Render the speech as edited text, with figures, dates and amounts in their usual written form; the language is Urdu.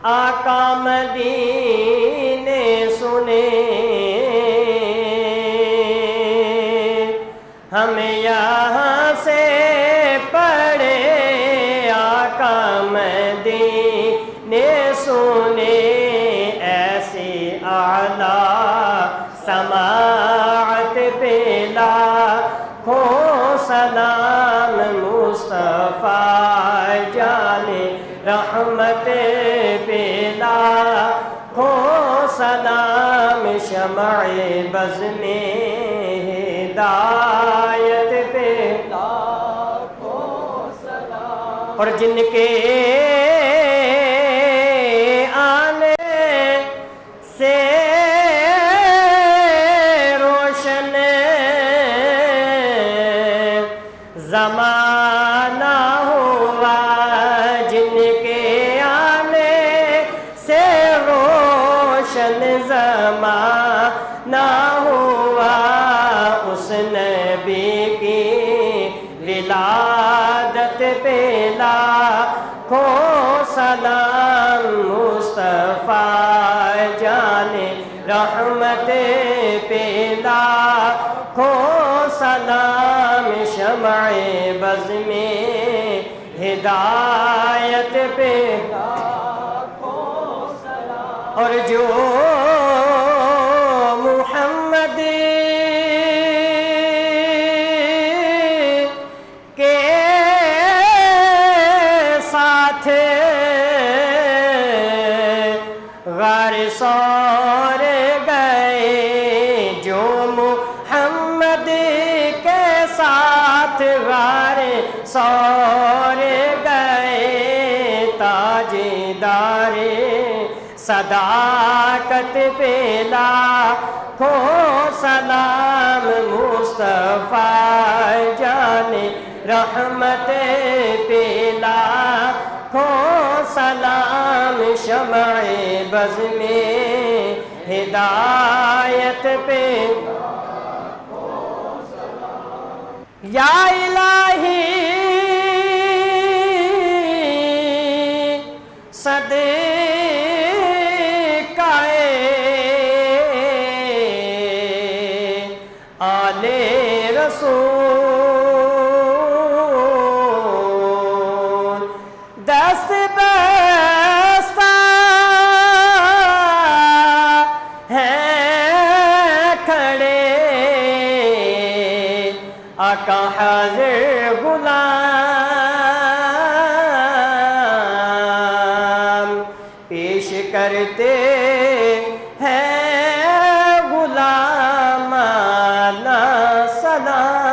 آقا مدینے سنے ہمیں یہاں سے پڑھے آقا مدینے سنے ایسی اعلیٰ سماعت پہ لاکھوں سلام مصطفیٰ جانے رحمت پہ لاکھوں سلام شمع بز میں ہدایت پہ لاکھوں سلام اور جن کے آنے سے روشن زمانہ ہوا جن کے آنے سے روشن زمانہ ہوا اس نبی کی ولادت پہ لاکھوں سلام مصطفیٰ جانے رحمت پہ لاکھوں سلام شمع بز میں ہدایت پہ لاکھوں سلام اور جو محمد کے ساتھ غار سور گئے جو محمد کے ساتھ غار سور گئے تاجدار صداقت پہ لاکھوں سلام مصطفیٰ جانے رحمت پہ لاکھوں سلام شمع بز میں ہدایت پہ یا الہی صدقائے آل رسول دست بستہ ہیں کھڑے آقا حاضر غلام پیش کرتے ہیں غلامانہ سلام